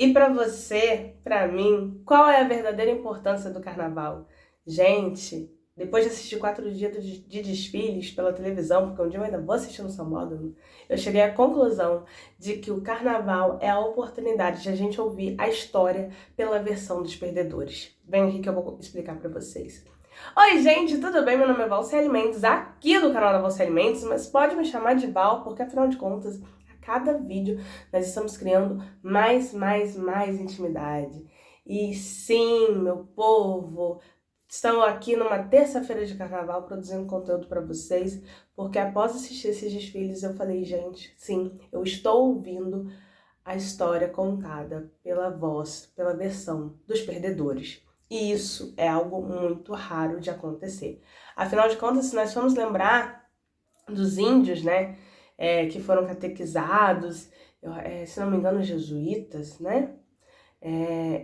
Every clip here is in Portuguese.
E para você, para mim, qual é a verdadeira importância do carnaval? Gente, depois de assistir 4 dias de desfiles pela televisão, porque um dia eu ainda vou assistir no Sambódromo, eu cheguei à conclusão de que o carnaval é a oportunidade de a gente ouvir a história pela versão dos perdedores. Vem aqui que eu vou explicar para vocês. Oi, gente, tudo bem? Meu nome é Valciele Mendes, aqui do canal da Valciele Mendes, mas pode me chamar de Val, porque afinal de contas, cada vídeo nós estamos criando mais intimidade. E sim, meu povo, estamos aqui numa terça-feira de carnaval produzindo conteúdo para vocês, porque após assistir esses desfiles eu falei, gente, sim, eu estou ouvindo a história contada pela voz, pela versão dos perdedores. E isso é algo muito raro de acontecer. Afinal de contas, se nós formos lembrar dos índios, né, que foram catequizados, se não me engano, jesuítas, né?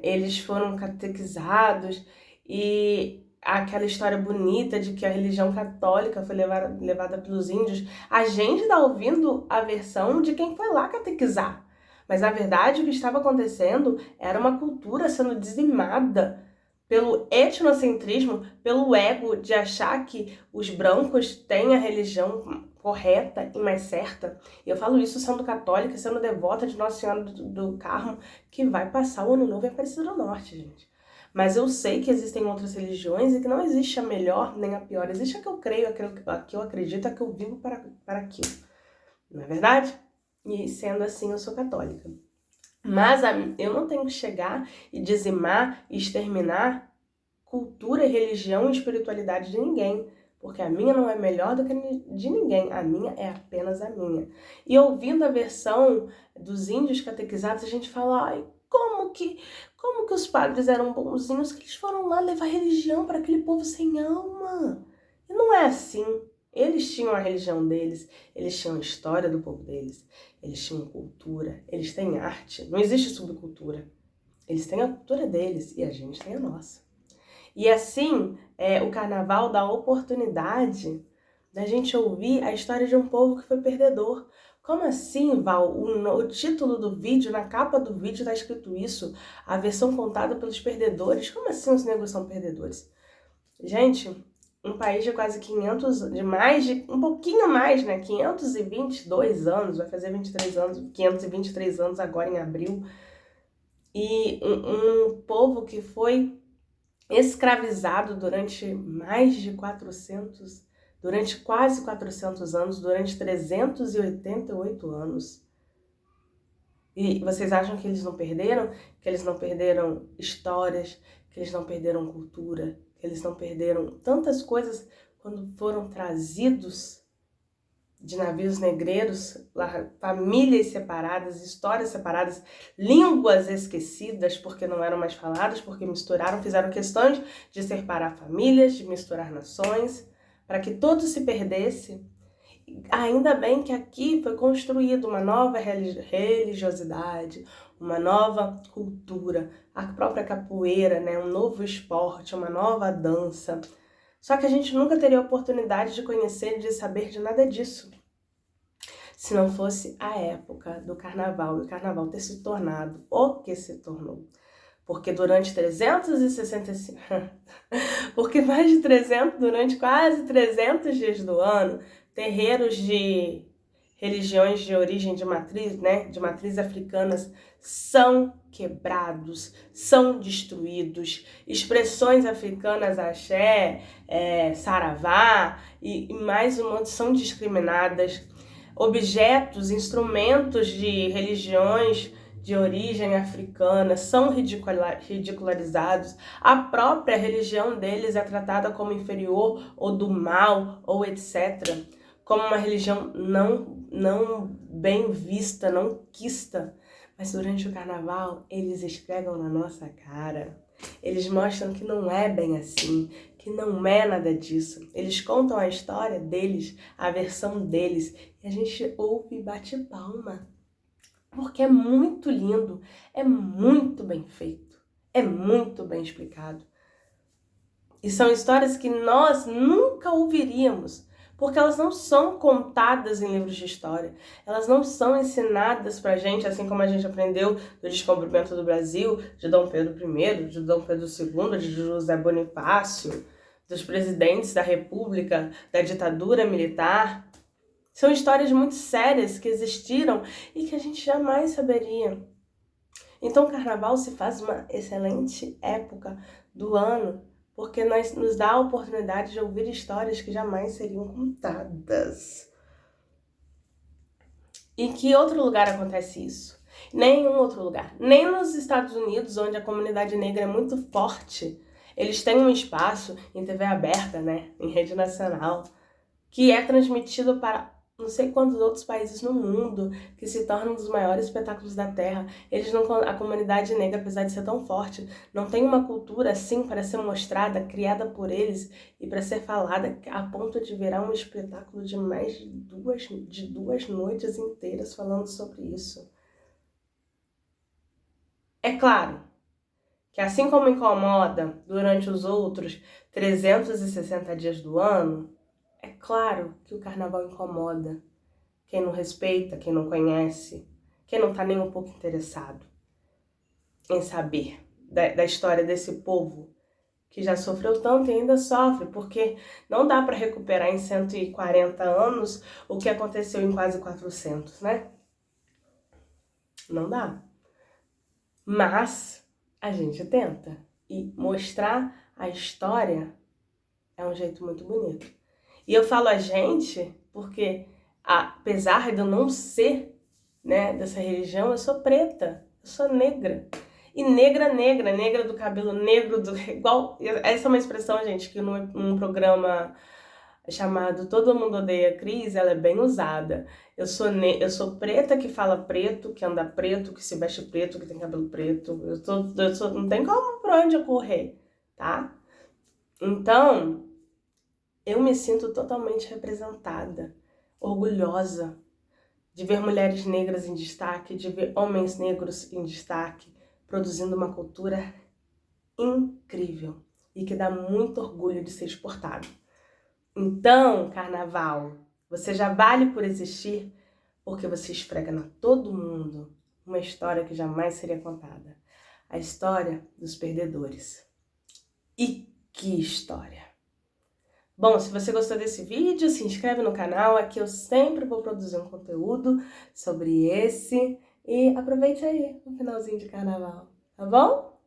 Eles foram catequizados e aquela história bonita de que a religião católica foi levada pelos índios, a gente está ouvindo a versão de quem foi lá catequizar. Mas na verdade o que estava acontecendo era uma cultura sendo dizimada pelo etnocentrismo, pelo ego de achar que os brancos têm a religião correta e mais certa. E eu falo isso sendo católica, sendo devota de Nossa Senhora do Carmo, que vai passar o Ano Novo em Aparecida do Norte, gente. Mas eu sei que existem outras religiões e que não existe a melhor nem a pior. Existe a que eu creio, a que eu acredito, a que eu vivo para aquilo. Não é verdade? E sendo assim, eu sou católica. Mas eu não tenho que chegar e dizimar e exterminar cultura, religião e espiritualidade de ninguém, porque a minha não é melhor do que a de ninguém, a minha é apenas a minha. E ouvindo a versão dos índios catequizados, a gente fala, ai, como que os padres eram bonzinhos, que eles foram lá levar religião para aquele povo sem alma? E não é assim. Eles tinham a religião deles, eles tinham a história do povo deles, eles tinham cultura, eles têm arte. Não existe subcultura. Eles têm a cultura deles e a gente tem a nossa. E assim, o carnaval dá a oportunidade da gente ouvir a história de um povo que foi perdedor. Como assim, Val? O título do vídeo, na capa do vídeo está escrito isso, a versão contada pelos perdedores. Como assim os negros são perdedores? Gente, um país de quase 500, um pouquinho mais, né? 522 anos, vai fazer 23 anos, 523 anos agora em abril. E um povo que foi escravizado durante durante quase 400 anos, durante 388 anos. E vocês acham que eles não perderam? Que eles não perderam histórias, que eles não perderam cultura, que eles não perderam tantas coisas quando foram trazidos de navios negreiros, famílias separadas, histórias separadas, línguas esquecidas porque não eram mais faladas, porque misturaram, fizeram questões de separar famílias, de misturar nações, para que tudo se perdesse. Ainda bem que aqui foi construída uma nova religiosidade, uma nova cultura, a própria capoeira, né? Um novo esporte, uma nova dança. Só que a gente nunca teria a oportunidade de conhecer, de saber de nada disso, se não fosse a época do carnaval, e o carnaval ter se tornado o que se tornou. Porque durante 365, porque durante quase 300 dias do ano, terreiros de religiões de origem de matriz, né, de matriz africanas, são quebrados, são destruídos, expressões africanas, axé, saravá e mais um monte são discriminadas, objetos, instrumentos de religiões de origem africana são ridicularizados, a própria religião deles é tratada como inferior ou do mal ou etc., como uma religião não bem vista, não quista. Mas durante o carnaval, eles esfregam na nossa cara. Eles mostram que não é bem assim, que não é nada disso. Eles contam a história deles, a versão deles, e a gente ouve e bate palma. Porque é muito lindo, é muito bem feito, é muito bem explicado. E são histórias que nós nunca ouviríamos, porque elas não são contadas em livros de história, elas não são ensinadas pra gente, assim como a gente aprendeu do descobrimento do Brasil, de Dom Pedro I, de Dom Pedro II, de José Bonifácio, dos presidentes da República, da ditadura militar. São histórias muito sérias que existiram e que a gente jamais saberia. Então o Carnaval se faz uma excelente época do ano, porque nos dá a oportunidade de ouvir histórias que jamais seriam contadas. Em que outro lugar acontece isso? Nenhum outro lugar. Nem nos Estados Unidos, onde a comunidade negra é muito forte. Eles têm um espaço em TV aberta, né, em rede nacional, que é transmitido para não sei quantos outros países no mundo, que se torna um dos maiores espetáculos da Terra. A comunidade negra, apesar de ser tão forte, não tem uma cultura assim para ser mostrada, criada por eles e para ser falada, a ponto de virar um espetáculo de mais de duas noites inteiras falando sobre isso. É claro que assim como incomoda durante os outros 360 dias do ano, é claro que o Carnaval incomoda quem não respeita, quem não conhece, quem não tá nem um pouco interessado em saber da história desse povo que já sofreu tanto e ainda sofre, porque não dá para recuperar em 140 anos o que aconteceu em quase 400, né? Não dá. Mas a gente tenta. E mostrar a história é um jeito muito bonito. E eu falo a gente porque, apesar de eu não ser, né, dessa religião, eu sou preta, eu sou negra. E negra do cabelo negro, igual. Essa é uma expressão, gente, que num programa chamado Todo Mundo Odeia Cris, ela é bem usada. Eu sou preta que fala preto, que anda preto, que se veste preto, que tem cabelo preto. Não tem como por onde eu correr, tá? Então, eu me sinto totalmente representada, orgulhosa de ver mulheres negras em destaque, de ver homens negros em destaque, produzindo uma cultura incrível e que dá muito orgulho de ser exportado. Então, Carnaval, você já vale por existir porque você esfrega na todo mundo uma história que jamais seria contada. A história dos perdedores. E que história! Bom, se você gostou desse vídeo, se inscreve no canal, aqui eu sempre vou produzir um conteúdo sobre esse. E aproveite aí o finalzinho de Carnaval, tá bom?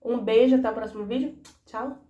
Um beijo, até o próximo vídeo. Tchau!